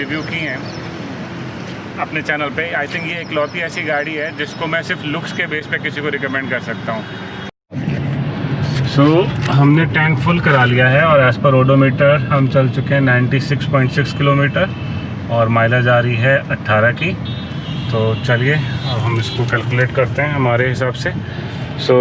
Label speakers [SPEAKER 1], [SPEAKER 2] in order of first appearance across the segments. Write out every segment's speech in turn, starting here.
[SPEAKER 1] Review की हैं अपने चैनल पे। आई थिंक ये इकलौती ऐसी गाड़ी है जिसको मैं सिर्फ लुक्स के बेस पे किसी को रिकमेंड कर सकता हूँ। सो हमने टैंक फुल करा लिया है और एज़ पर ओडोमीटर हम चल चुके हैं 96.6 किलोमीटर और माइलेज आ रही है 18 की। तो चलिए अब हम इसको कैलकुलेट करते हैं हमारे हिसाब से। सो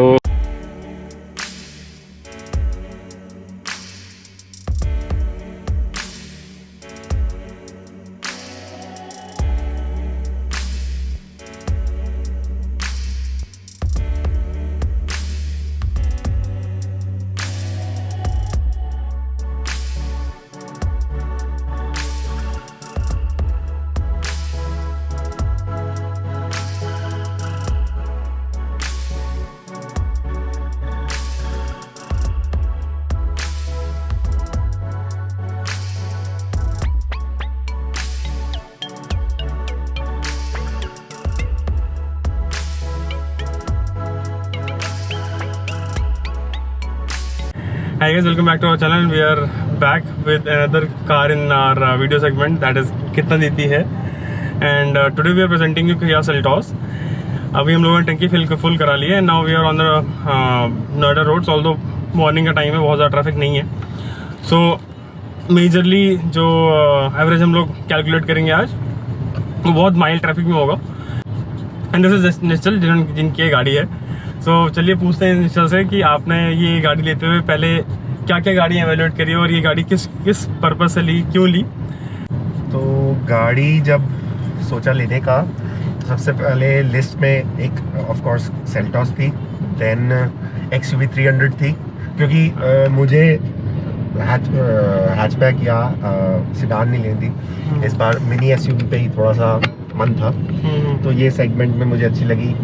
[SPEAKER 2] Hi guys, welcome back to our channel. We are back with another car in our video segment, that is कितना देती है, and today we are presenting you Kia Seltos. अभी हम लोगों ने टंकी फुल करा ली है। Now we are on the Noida roads, although morning का टाइम है, बहुत ज़्यादा ट्रैफिक नहीं है। सो मेजरली जो एवरेज हम लोग कैलकुलेट करेंगे आज वो बहुत माइल्ड ट्रैफिक में होगा। एंड दिस इज निश्चल जिनकी ये गाड़ी है। सो चलिए पूछते हैं निश्चल से कि आपने ये गाड़ी लेते हुए पहले क्या क्या गाड़ी एवेल्यूएट करी और ये गाड़ी किस पर्पस से ली, क्यों ली?
[SPEAKER 3] तो गाड़ी जब सोचा लेने का, सबसे पहले लिस्ट में एक ऑफ कोर्स सेल्टॉस थी, देन XUV 300 थी, क्योंकि मुझे हैचबैक या सिडान नहीं लेनी थी। इस बार मिनी SUV पे ही थोड़ा सा मन था, तो ये सेगमेंट में मुझे अच्छी लगी।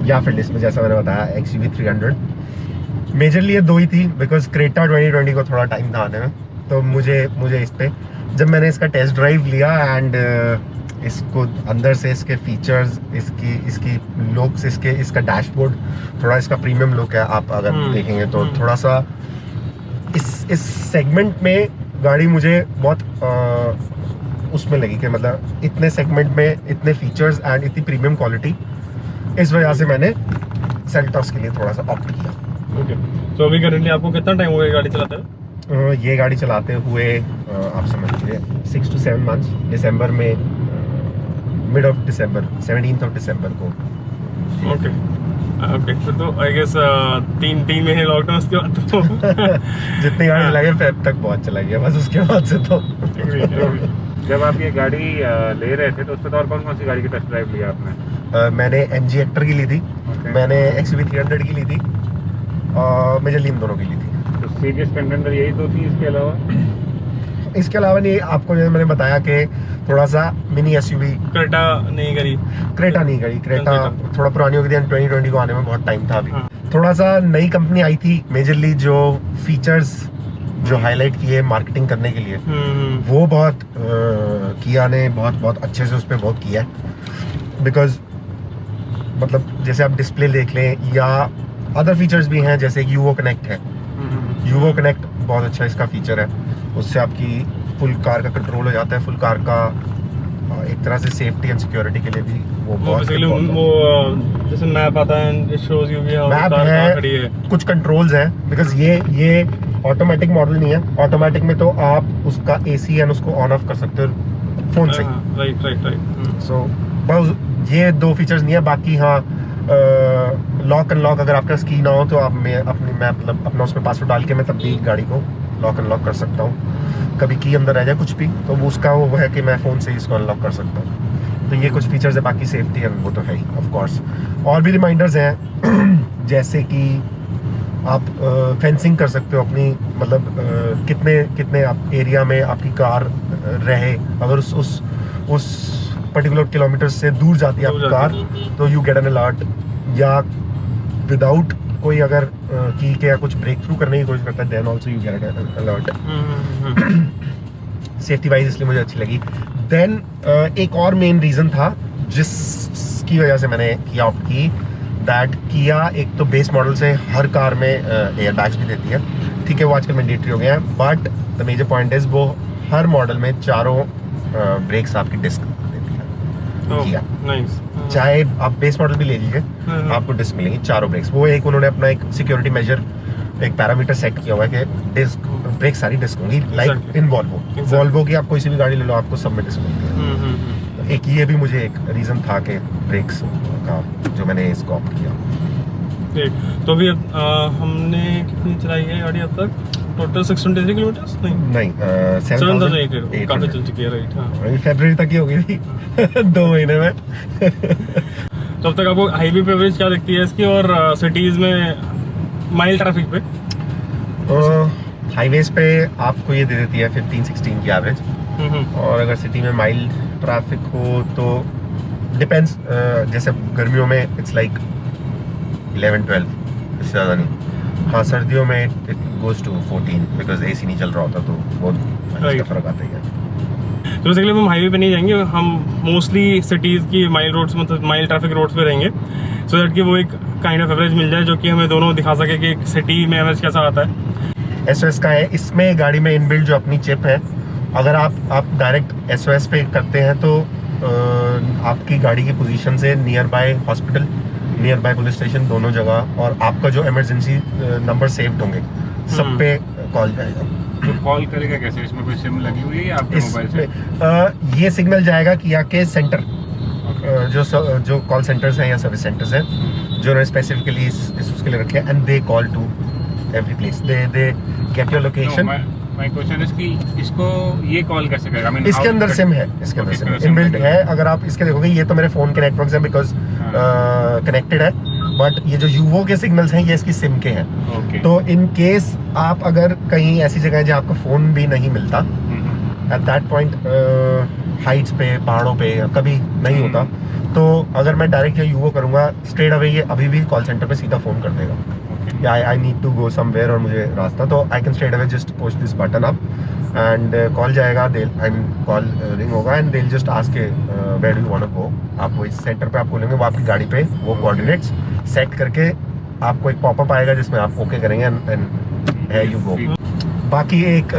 [SPEAKER 3] या फिर लिस्ट में जैसा मैंने बताया XUV 300। मेजरली ये दो ही थी बिकॉज क्रेटा 2020 को थोड़ा टाइम था आने में, तो मुझे इस पे जब मैंने इसका टेस्ट ड्राइव लिया एंड इसको अंदर से इसके फीचर्स, इसकी लुक्स, इसका डैशबोर्ड, थोड़ा इसका प्रीमियम लुक है। आप अगर देखेंगे तो थोड़ा सा इस सेगमेंट में गाड़ी मुझे बहुत उसमें लगी कि मतलब इतने सेगमेंट में इतने फीचर्स एंड इतनी प्रीमियम क्वालिटी, इस वजह से मैंने सेल्टॉस के लिए थोड़ा सा ऑप्ट किया।
[SPEAKER 2] ओके, तो अभी करेंटली आपको कितना टाइम हो गया गाड़ी चलाते हुए?
[SPEAKER 3] ये गाड़ी चलाते हुए आप समझ लीजिए 6 to 7 months। दिसंबर में, mid of December, 17th of December को।
[SPEAKER 2] ओके फिर तो आई गेस तीन महीने लॉकडाउन, उसके बाद तो
[SPEAKER 3] जितनी गाड़ी चलाई फेब तक बहुत चला गया बस, उसके बाद से तो।
[SPEAKER 1] जब आप ये गाड़ी ले रहे थे तो उससे तो और कौन सी गाड़ी की टेस्ट ड्राइव लिया आपने?
[SPEAKER 3] मैंने MG हेक्टर की ली थी, मैंने XUV 300 की ली थी, और मेजरली इन दोनों की ली थी।
[SPEAKER 1] तो सीरियस कंटेंडर यही दो थी, इसके अलावा नहीं। आपको जैसे मैंने बताया कि थोड़ा सा मिनी SUV,
[SPEAKER 2] क्रेटा नहीं करी।
[SPEAKER 3] क्रेटा थोड़ा पुरानी हो गई थी, 2020 को आने में बहुत टाइम था। अभी थोड़ा सा नई कंपनी आई थी, मेजरली जो फीचर्स जो हाईलाइट किए मार्केटिंग करने के लिए, वो बहुत किया ने बहुत अच्छे से उस पर बहुत किया है। बिकॉज मतलब जैसे आप डिस्प्ले देख लें या अदर फीचर्स भी हैं, जैसे यूवो कनेक्ट है। यूवो कनेक्ट बहुत अच्छा इसका फीचर है, उससे आपकी फुल कार का कंट्रोल हो जाता है। फुल कार का एक तरह से सेफ्टी एंड सिक्योरिटी के लिए भी वो बहुत
[SPEAKER 2] जैसे मैप आता है, शोज यू
[SPEAKER 3] मैप है, कुछ कंट्रोल्स हैं। बिकॉज ये ऑटोमेटिक मॉडल नहीं है। ऑटोमेटिक में तो आप उसका AC एंड उसको ऑन ऑफ कर सकते हो फोन से। राइट। सो बस ये दो फीचर्स नहीं है। बाकी हाँ, लॉक अनलॉक अगर आपका की ना हो तो आप मैं मतलब अपना उसमें पासवर्ड डाल के मैं तब भी गाड़ी को लॉक अनलॉक कर सकता हूँ। कभी की अंदर रह जाए कुछ भी, तो वो उसका वो है कि मैं फ़ोन से ही इसको अनलॉक कर सकता हूँ। तो ये कुछ फीचर्स है। बाकी सेफ्टी है वो तो है ही ऑफ कोर्स। और भी रिमाइंडर्स हैं जैसे कि आप फेंसिंग कर सकते हो अपनी, मतलब कितने आप एरिया में आपकी कार रहे। अगर उस पर्टिकुलर किलोमीटर से दूर जाती है आपकी कार, तो यू गेट एन अलर्ट। या विदाउट कोई अगर की के या कुछ ब्रेक थ्रू करने की कोशिश करता है, then also you get an alert. Safety wise इसलिए मुझे अच्छी लगी। देन एक और मेन रीज़न था जिसकी वजह से मैंने किया ऑप्ट की, दैट किया एक तो बेस मॉडल से हर कार में एयर बैग्स भी देती है। ठीक है, वो आजकल मैंडेटरी हो गए हैं, but the major point is वो हर मॉडल में चारों ब्रेक्स आपकी डिस्क देती है किया।
[SPEAKER 2] नाइस।
[SPEAKER 3] चाहे आप बेस मॉडल भी ले लीजिए, आपको डिस्क मिलेंगी चारों ब्रेक्स। वो एक उन्होंने अपना एक सिक्योरिटी मेजर, एक पैरामीटर सेट किया हुआ है कि डिस्क ब्रेक सारी डिस्क होंगी, लाइक इन वॉल्वो की आप कोई सी भी गाड़ी ले लो आपको सब में डिस्क मिलती है। तो एक ये भी मुझे एक रीजन था कि ब्रेक्स का जो मैंने इसको ऑप्ट किया।
[SPEAKER 2] ठीक, तो अभी हमने कितनी चलाई है गाड़ी अब तक? Total 623 kilometres? नहीं 7,800 काफी चल चुकी है, राइट? हाँ,
[SPEAKER 3] फरवरी तक ही हो गई थी 2 महीने में।
[SPEAKER 2] तो अब तक आपको हाईवे पे एवरेज क्या दिखती है इसकी, और सिटीज में माइल ट्रैफिक पे?
[SPEAKER 3] हाईवेज पे आपको ये दे देती है 15-16 की एवरेज, और अगर सिटी में माइल ट्रैफिक हो तो डिपेंड्स, जैसे गर्मियों में इट्स लाइक 11-12, इससे ज़्यादा नहीं। हाँ, सर्दियों में it goes to 14 because AC नहीं चल रहा होता, तो बहुत फर्क आता ही है।
[SPEAKER 2] तो बेसिकली हम हाईवे पे नहीं जाएंगे, हम मोस्टली सिटीज़ की माइल रोड्स, मतलब माइल ट्रैफिक रोड्स पे रहेंगे, सो दैट कि वो एक काइंड ऑफ एवरेज मिल जाए जो कि हमें दोनों दिखा सके कि सिटी में एवरेज कैसा आता है।
[SPEAKER 3] SOS का है, इसमें गाड़ी में इनबिल्ट जो अपनी चिप है, अगर आप डायरेक्ट SOS पे करते हैं तो आपकी गाड़ी की पोजीशन से near by hospital, near by police station, दोनों जगह, और आपका जो इमरजेंसी नंबर सेव्ड होंगे सब पे कॉल जाएगा।
[SPEAKER 1] तो कॉल करेगा कैसे? इसमें कोई सिम लगी हुई है या आपके मोबाइल से?
[SPEAKER 3] ये सिग्नल जाएगा किया के सेंटर, जो कॉल सेंटर्स हैं या सर्विस सेंटर्स हैं जो उन्होंने स्पेसिफिकली इसके लिए रखे हैं, and they call to every place, they get your location.
[SPEAKER 1] My question is कि इसको ये कॉल कैसे करेगा?
[SPEAKER 3] इसके अंदर सिम है, इसके अंदर सिम इनबिल्ट है। अगर आप इसके देखोगे, ये तो मेरे फोन के नेटवर्क है बिकॉज कनेक्टेड है, बट ये जो यूवो के सिग्नल्स हैं ये इसकी सिम के हैं। तो इन केस आप अगर कहीं ऐसी जगह है जहाँ आपका फोन भी नहीं मिलता, एट दैट पॉइंट हाइट्स पे, पहाड़ों पे कभी नहीं होता, तो अगर मैं डायरेक्ट ये यूवो करूंगा, स्ट्रेट अवे ये अभी भी कॉल सेंटर पे सीधा फोन कर देगा। या I need to go somewhere और मुझे रास्ता, तो I can straight away just push this button up and call जाएगा, कॉल रिंग होगा and they will just ask where do you want to go. आपको इस सेंटर पे आप बोलेंगे, वो आपकी गाड़ी पे वो कोऑर्डिनेट्स सेट करके आपको एक पॉपअप आएगा जिसमें आप ओके करेंगे एंड यू गो। बाकी एक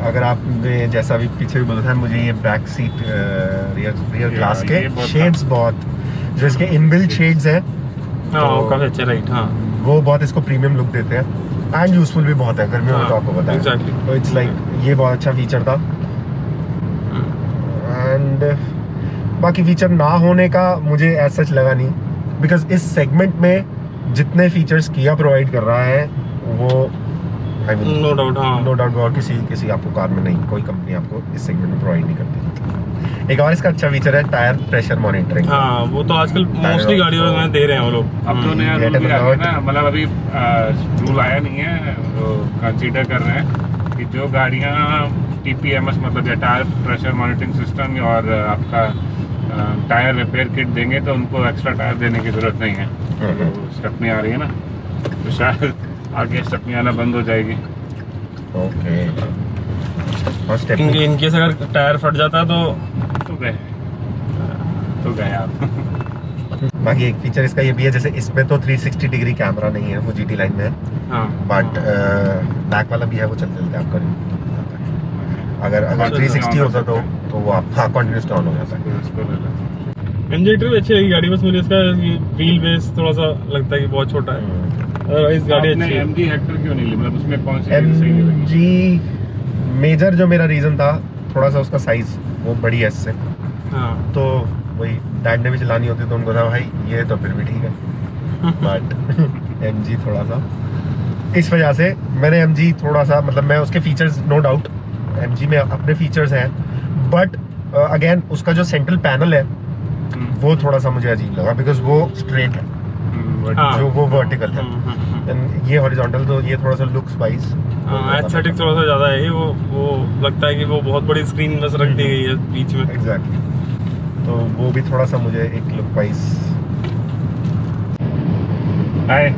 [SPEAKER 3] अगर आपने जैसा भी पीछे भी बोला था, मुझे ये बैक सीट रियर ग्लास के शेड्स बहुत, जो इसके इनबिल्ट शेड्स हैं,
[SPEAKER 2] काफी अच्छे, राइट? हाँ,
[SPEAKER 3] वो बहुत इसको प्रीमियम लुक देते हैं एंड यूजफुल भी बहुत है गर्मियों में, तो आपको पता है।
[SPEAKER 2] Exactly.
[SPEAKER 3] तो इट्स लाइक ये बहुत अच्छा फीचर था। एंड बाकी फीचर ना होने का मुझे ऐसा सच लगा नहीं, बिकॉज इस सेगमेंट में जितने फीचर्स किया प्रोवाइड कर रहा है वो
[SPEAKER 2] नो डाउट, हाँ,
[SPEAKER 3] नो डाउट, और किसी आपको कार में नहीं, कोई कंपनी आपको इस सेगमेंट में प्रोवाइड नहीं करती। एक और इसका अच्छा फीचर है टायर प्रेशर मॉनिटरिंग।
[SPEAKER 2] हाँ, वो तो आजकल मोस्टली गाड़ियों में दे रहे हैं वो लोग।
[SPEAKER 1] अब तो नया रूल भी आ गया ना, मतलब अभी रूल आया नहीं है, कंसीडर कर रहे हैं कि जो गाड़ियाँ TPMS मतलब टायर प्रेशर मॉनिटरिंग सिस्टम और आपका टायर रिपेयर किट देंगे तो उनको एक्स्ट्रा टायर देने की जरूरत नहीं है। तो स्टेपनी आ रही है ना, तो शायद आगे स्टेपनी आना बंद हो जाएगी।
[SPEAKER 3] ओके, और
[SPEAKER 2] इन केस अगर टायर फट जाता है तो गए आप।
[SPEAKER 3] बाकी एक फीचर इसका ये भी है, जैसे इसमें तो 360 डिग्री कैमरा नहीं है, वो GT लाइन में है, बट बैक वाला भी है, वो चलते चलते आपका अगर 360 होता तो वो आप कंटिन्यूस ऑन हो जाता है।
[SPEAKER 2] इंजेक्टर भी अच्छी लगी गाड़ी, बस मुझे इसका व्हील बेस थोड़ा सा लगता है कि बहुत छोटा है। इस गाड़ी अच्छी है।
[SPEAKER 1] MG हेक्टर क्यों नहीं ली? मतलब उसमें कौन सी
[SPEAKER 3] MG मेजर जो मेरा रीजन था, थोड़ा सा उसका साइज वो बड़ी है इससे।
[SPEAKER 2] हाँ,
[SPEAKER 3] तो वही डैड ने भी चलानी होती तो उनको था भाई ये तो फिर भी ठीक है, बट MG थोड़ा सा, इस वजह से मैंने MG थोड़ा सा, मतलब मैं उसके फीचर्स, नो डाउट MG में अपने फीचर्स हैं, बट अगेन उसका जो सेंट्रल पैनल है वो थोड़ा सा मुझे अजीब लगा, बिकॉज वो स्ट्रेट है, जो वो वर्टिकल है, एंड ये हॉरिजॉन्टल, तो ये थोड़ा सा लुक्स वाइज
[SPEAKER 2] एस्थेटिक थोड़ा सा ज्यादा है। वो लगता है कि वो बहुत बड़ी स्क्रीन बस रख दी गई है बीच में।
[SPEAKER 3] एग्जैक्टली, तो वो भी थोड़ा सा मुझे एक लुक वाइज।
[SPEAKER 1] हाय,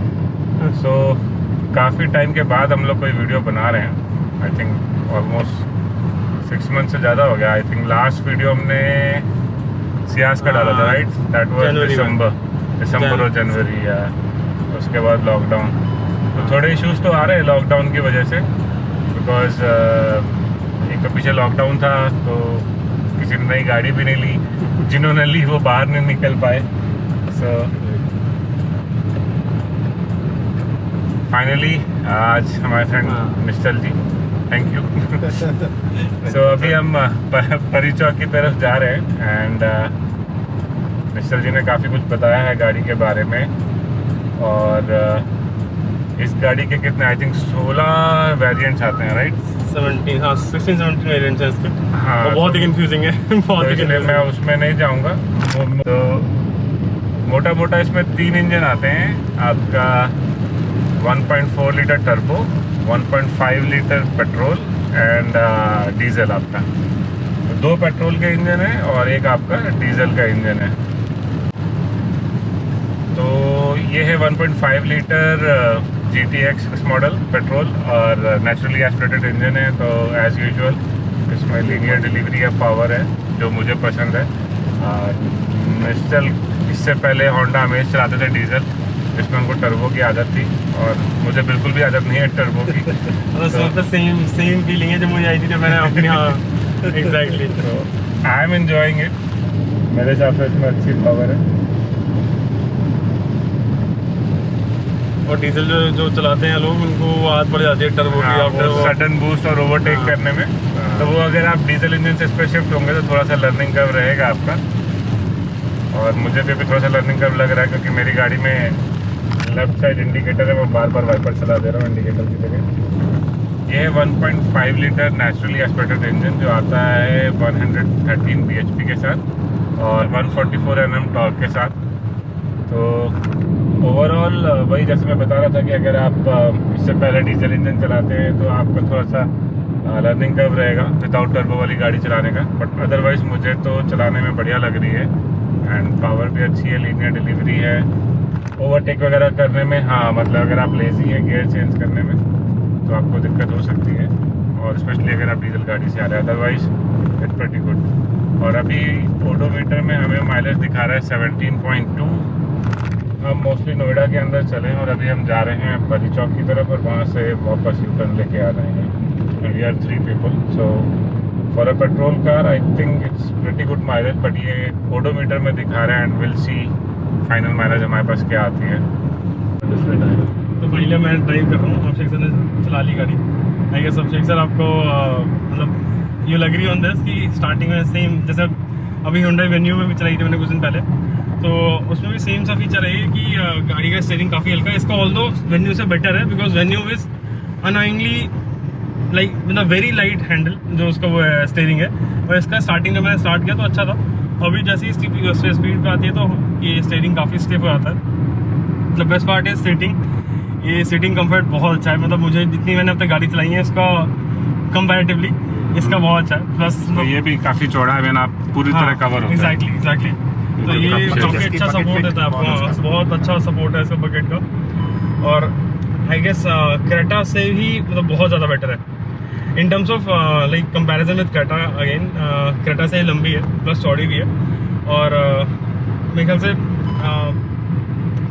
[SPEAKER 1] सो काफ़ी टाइम के बाद हम लोग कोई वीडियो बना रहे हैं। आई थिंक ऑलमोस्ट 6 मंथ से ज़्यादा हो गया। आई थिंक लास्ट वीडियो हमने सियाज का डाला था, राइट? दैट वाज दिसंबर और जनवरी, या उसके बाद लॉकडाउन। तो थोड़े इश्यूज तो आ रहे हैं लॉकडाउन की वजह से, बिकॉज एक तो पीछे लॉकडाउन था तो किसी ने नई गाड़ी भी नहीं ली, जिन्होंने ली वो बाहर नहीं निकल पाए। सो फाइनली आज हमारे friend Nishchal ji, thank you. So अभी हम परी चौक की तरफ जा रहे हैं एंड निश्चल जी ने काफ़ी कुछ बताया है गाड़ी के बारे में। और इस गाड़ी के कितने आई थिंक 16 वेरिएंट्स आते हैं, राइट?
[SPEAKER 2] 17, हाँ 16-17 वेरिएंट्स हैं इसके।
[SPEAKER 1] हाँ,
[SPEAKER 2] और बहुत ही कंफ्यूजिंग है। बहुत
[SPEAKER 1] तो
[SPEAKER 2] ही
[SPEAKER 1] इसलिए मैं उसमें नहीं जाऊंगा। तो मोटा मोटा इसमें 3 इंजन आते हैं आपका, 1.4 litre turbo, 1.5 litre petrol and diesel आपका। तो 2 पेट्रोल के इंजन है और एक आपका डीजल का इंजन है। तो ये है 1.5 लीटर GTX इस मॉडल पेट्रोल और नेचुरली एस्पिरेटेड इंजन है। तो एज़ यूजुअल इसमें लीनियर डिलीवरी ऑफ पावर है जो मुझे पसंद है। निश्चल इससे पहले होंडा अमेज चलाते थे डीजल, जिसमें उनको टर्बो की आदत थी और मुझे बिल्कुल भी आदत नहीं है टर्बो की।
[SPEAKER 2] तो सेम फीलिंग है जो मुझे आई थी जब मैंने अपनी, हाँ एग्जैक्टली।
[SPEAKER 1] तो आई एम एंजॉइंग इट, मेरे हिसाब से इसमें अच्छी पावर है।
[SPEAKER 2] और डीजल जो चलाते हैं लोग उनको आदत पड़ जाती है टर्बो की, आपने
[SPEAKER 1] सडन बूस्ट और ओवरटेक करने में। तो वो अगर आप डीजल इंजन से इस पर शिफ्ट होंगे तो थोड़ा सा लर्निंग कर्व रहेगा आपका। और मुझे भी अभी थोड़ा सा लर्निंग कर्व लग रहा है क्योंकि मेरी गाड़ी में लेफ्ट साइड इंडिकेटर है, मैं बार बार वाइपर चला दे रहा हूँ इंडिकेटर की जगह। ये है 1.5 लीटर नेचुरली एस्पिरेटेड इंजन जो आता है 113 bhp के साथ और 144 Nm टॉर्क के साथ। तो ओवरऑल वही जैसे मैं बता रहा था कि अगर आप इससे पहले डीजल इंजन चलाते हैं तो आपका थोड़ा सा लर्निंग कर्व रहेगा विदाउट टर्बो वाली गाड़ी चलाने का। बट अदरवाइज़ मुझे तो चलाने में बढ़िया लग रही है एंड पावर भी अच्छी है, लीनियर डिलीवरी है। ओवरटेक वगैरह करने में हाँ मतलब अगर आप लेजी हैं गियर चेंज करने में तो आपको दिक्कत हो सकती है, और स्पेशली अगर आप डीजल गाड़ी से आ रहे हैं। Otherwise it's pretty good. और अभी ओडोमीटर में हमें माइलेज दिखा रहा है 17.2। हम मोस्टली नोएडा के अंदर चले हैं और अभी हम जा रहे हैं परी चौक की तरफ और वहाँ से वापस यू टर्न लेके आ रहे हैं। We are 3 people, so for a petrol car I think it's pretty good mileage. But ये ओडोमीटर में दिखा रहा है and will see final mileage हमारे पास क्या आती है।
[SPEAKER 2] तो पहले मैं ड्राइव कर रहा हूँ, अभिषेक सर ने चला ली गाड़ी। आई गेस अभिषेक सर आपको मतलब यू लग रही ऑन दिस कि स्टार्टिंग में सेम जैसे अभी Hyundai Venue में भी चलाई थी मैंने कुछ दिन पहले, तो उसमें भी सेम सा फीचर है कि गाड़ी का स्टीयरिंग काफ़ी हल्का है। इसका ऑल्दो Venue से बेटर है because Venue is annoyingly like मतलब वेरी लाइट हैंडल जो उसका वो स्टीयरिंग है। और इसका स्टार्टिंग में मैंने स्टार्ट किया तो अच्छा था, अभी जैसे ही स्पीड पे आती है तो ये स्टीयरिंग काफ़ी स्टिफ हो जाता है। The best part is seating, ये सीटिंग कंफर्ट बहुत अच्छा है। मतलब मुझे जितनी मैंने अब तक गाड़ी चलाई है इसका कंपैरेटिवली इसका बहुत अच्छा है। प्लस
[SPEAKER 1] तो ये भी काफ़ी चौड़ा है, मैंने आप पूरी तरह कवर होता है।
[SPEAKER 2] एग्जैक्टली तो ये काफ़ी अच्छा सपोर्ट देता है आपको, बहुत अच्छा सपोर्ट है इसका बकेट का। और आई गेस क्रेटा से भी मतलब बहुत ज़्यादा बेटर है in terms of like comparison with Creta. Again Creta से लंबी है प्लस चौड़ी भी है और मेरे ख्याल से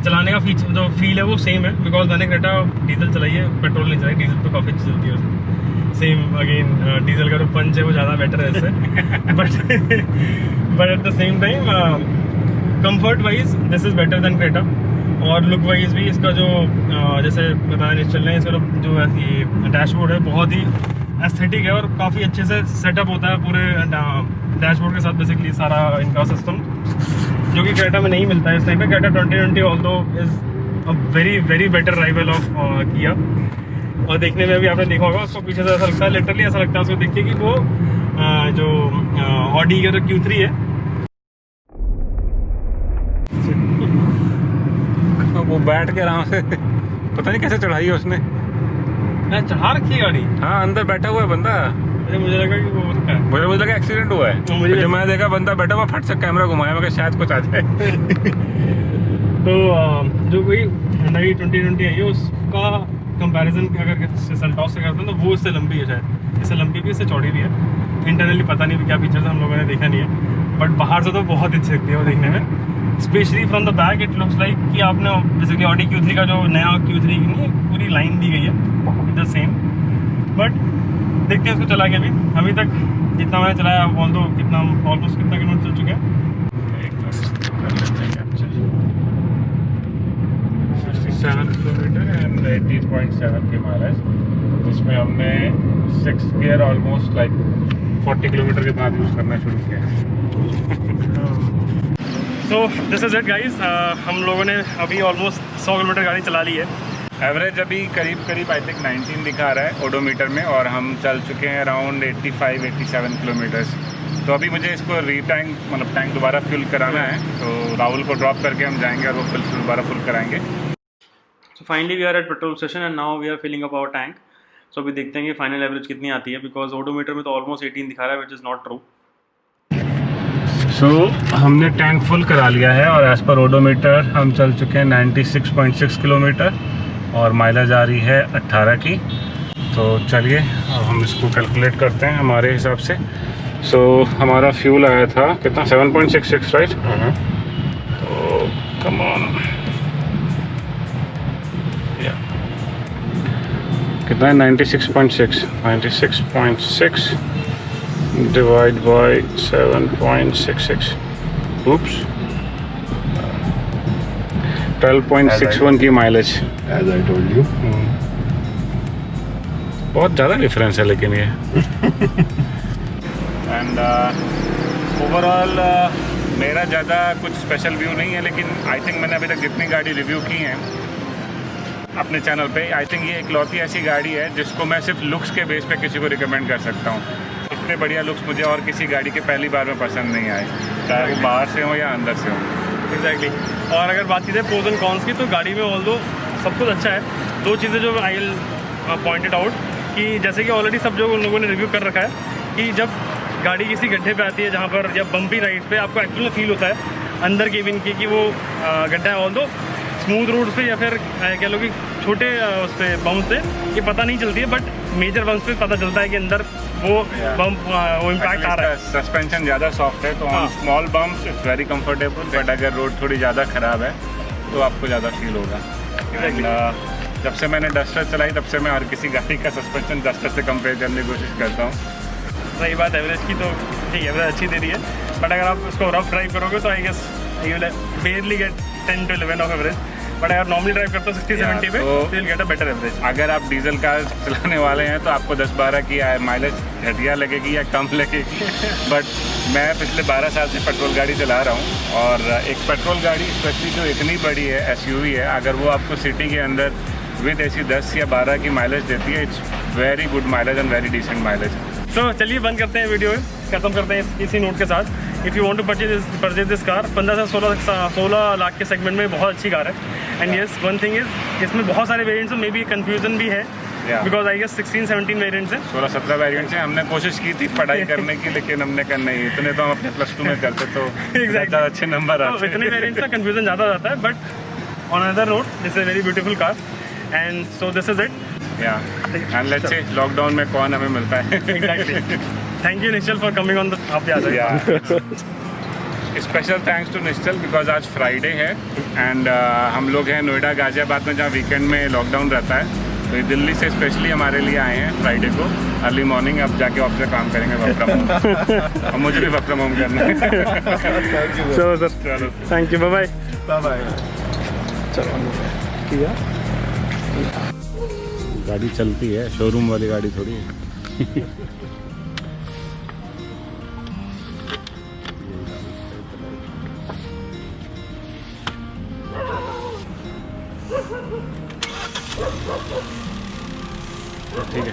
[SPEAKER 2] चलाने का फीचर जो फील है वो सेम है बिकॉज मैंने क्रेटा डीजल चलाई है, पेट्रोल नहीं चलाई। डीजल तो काफ़ी अच्छी चलती है उसमें। सेम अगेन डीजल का जो पंच है वो ज़्यादा बेटर है इससे। But at the same time comfort wise this is better than Creta. और लुक वाइज भी इसका जो जैसे बताया निश्चल ने, इसका जो ये डैशबोर्ड है बहुत ही एस्थेटिक है और काफ़ी अच्छे से सेटअप होता है पूरे डैशबोर्ड के साथ बेसिकली सारा इनका सिस्टम, जो कि क्रेटा में नहीं मिलता है इस टाइम पे। Creta 2020 although is a very very better rival of किया। और देखने में भी आपने देखा होगा उसको पीछे से ऐसा लगता है, लिटरली ऐसा लगता है उसको देख के कि वो जो ऑडी का जो Q3 है
[SPEAKER 1] वो बैठ के आराम से पता नहीं कैसे चढ़ाई है उसने।
[SPEAKER 2] चढ़ा रखी है गाड़ी।
[SPEAKER 1] हाँ अंदर बैठा हुआ है बंदा।
[SPEAKER 2] मुझे लगा कि वो रुका है,
[SPEAKER 1] मुझे लगा एक्सीडेंट हुआ है।
[SPEAKER 2] मुझे
[SPEAKER 1] जब मैंने देखा बंदा बैठा हुआ फट से कैमरा घुमाया, मैं शायद कुछ आ जाए।
[SPEAKER 2] तो जो कोई Hyundai 2020 है उसका कंपैरिजन अगर सेल्टॉस से करते हैं तो वो इससे लंबी है, शायद इससे लंबी भी इससे चौड़ी भी है। इंटरनली पता नहीं क्या फीचर्स हम लोगों ने देखा नहीं है, बट बाहर से तो बहुत अच्छी लगती है वो देखने में। Specially from the back it looks like कि आपने बेसिकली ऑडी Q3 का जो नया Q3 की नहीं पूरी लाइन दी गई है द सेम। बट देखते हैं इसको चला के अभी तक जितना मैंने चलाया कितना ऑलमोस्ट कितना किलोमीटर चल चुके हैं।
[SPEAKER 1] 67 किलोमीटर एंड 18.7 की माइलेज, जिसमें हमने 6 गियर ऑलमोस्ट लाइक 40 किलोमीटर के बाद यूज़ करना शुरू किया।
[SPEAKER 2] So this is it guys, हम लोगों ने अभी ऑलमोस्ट 100 किलोमीटर गाड़ी चला ली है।
[SPEAKER 1] एवरेज अभी करीब आई थिंक 19 दिखा रहा है ओडोमीटर में, और हम चल चुके हैं अराउंड 85-87 किलोमीटर्स। तो अभी मुझे इसको टैंक दोबारा फिल कराना है, तो राहुल को ड्रॉप करके हम जाएंगे और वो दोबारा फुल कराएंगे।
[SPEAKER 2] So finally we are at petrol station and now we are filling up our tank. So अभी देखते हैं कि फाइनल एवरेज कितनी आती है, बिकॉज ओडोमीटर में तो ऑलमोस्ट 18 दिखा रहा है, विच इज़ नॉट ट्रू।
[SPEAKER 1] सो हमने टैंक फुल करा लिया है और एज़ पर ओडोमीटर हम चल चुके हैं 96.6 किलोमीटर और माइलेज आ रही है 18 की। तो चलिए अब हम इसको कैलकुलेट करते हैं हमारे हिसाब से। सो हमारा फ्यूल आया था कितना, 7.66 राइट। तो कम ऑन, कितना है 96.6 डिवाइड बाय 7.66, oops, 12.61 की mileage.
[SPEAKER 3] As I told you.
[SPEAKER 1] बहुत ज़्यादा डिफरेंस है लेकिन ये। एंड ओवरऑल मेरा ज़्यादा कुछ स्पेशल व्यू नहीं है, लेकिन आई थिंक मैंने अभी तक जितनी गाड़ी रिव्यू की हैं अपने चैनल पे, आई थिंक ये इकलौती ऐसी गाड़ी है जिसको मैं सिर्फ लुक्स के बेस पे किसी को रिकमेंड कर सकता हूँ। इतने बढ़िया लुक्स मुझे और किसी गाड़ी के पहली बार में पसंद नहीं आए, चाहे वो बाहर से हो या अंदर से हो।
[SPEAKER 2] एग्जैक्टली। और अगर बात की जाए प्रोज एंड कॉन्स की, तो गाड़ी में ऑल्दो सब कुछ अच्छा है। दो चीज़ें जो आई विल पॉइंटेड आउट, कि जैसे कि ऑलरेडी सब जो उन लोगों ने रिव्यू कर रखा है कि जब गाड़ी किसी गड्ढे पे आती है जहाँ पर या बम्पी राइड पे आपको एक्चुअली फील होता है अंदर केबिन की कि वो गड्ढा है। ऑल्दो स्मूथ रोड पे या फिर कह लो कि छोटे उस पर बम्प पे ये पता नहीं चलती है, बट मेजर बम्प पे पता चलता है कि अंदर वो बम्प वो इम्पैक्ट आ रहा है।
[SPEAKER 1] सस्पेंशन ज़्यादा सॉफ्ट है, तो on small bumps it's very comfortable, but अगर रोड थोड़ी ज़्यादा ख़राब है तो आपको ज़्यादा फील होगा। जब से मैंने डस्टर चलाई तब से मैं हर किसी गाड़ी का सस्पेंशन डस्टर से कंपेयर करने की कोशिश करता हूँ।
[SPEAKER 2] रही बात एवरेज की, तो ठीक है एवरेज अच्छी दे रही है, बट अगर आप उसको रफ ड्राइव करोगे तो I guess you will barely get 10 to 11 of average. But अगर नॉर्मली ड्राइव करते हो 60-70 पे, तो will get a better average.
[SPEAKER 1] अगर आप डीजल कार चलाने वाले हैं तो आपको 10-12 की माइलेज घटिया लगेगी या कम लगेगी। बट मैं पिछले 12 साल से पेट्रोल गाड़ी चला रहा हूँ, और एक पेट्रोल गाड़ी स्पेशली जो इतनी बड़ी है SUV है, अगर वो आपको सिटी के अंदर विद ऐसी 10 या 12 की माइलेज देती है, it's very good mileage and very decent mileage.
[SPEAKER 2] So चलिए बंद करते हैं वीडियो, खत्म करते हैं इसी नोट के साथ। If you want to purchase this car, 15 से 16 लाख के सेगमेंट में बहुत अच्छी कार है। And yes, one thing is इसमें बहुत सारे वेरिएंट्स हैं, मे बी कन्फ्यूजन भी है, बिकॉज आई गेस 16-17 वेरिएंट्स हैं,
[SPEAKER 1] 16-17 वेरिएंट्स हैं। हमने कोशिश की थी पढ़ाई करने की, लेकिन हमने कहा नहीं, इतने तो हम अपने +2 में करते तो ज़्यादा अच्छे नंबर आते।
[SPEAKER 2] तो इतने वेरिएंट्स का कन्फ्यूजन ज़्यादा रहता है, but on other note this is a very beautiful car and so this is it.
[SPEAKER 1] And let's see lockdown में कौन हमें मिलता है।
[SPEAKER 2] Exactly. Thank you Nishchal for coming on the आप याद
[SPEAKER 1] special thanks to Nishchal, because आज फ्राइडे है and हम लोग हैं नोएडा गाजियाबाद में, जहाँ वीकेंड में लॉकडाउन रहता है। तो ये दिल्ली से स्पेशली हमारे लिए आए हैं फ्राइडे को अर्ली मॉर्निंग। अब जाके ऑफिस में काम करेंगे वर्क फ्रॉम होम। और मुझे भी वर्क फ्रॉम होम करना है।
[SPEAKER 2] चलो सर,
[SPEAKER 1] चलो
[SPEAKER 2] थैंक यू, बाय बाय।
[SPEAKER 3] चलो
[SPEAKER 2] किया
[SPEAKER 1] गाड़ी चलती है, शोरूम वाली गाड़ी थोड़ी है। ठीक है।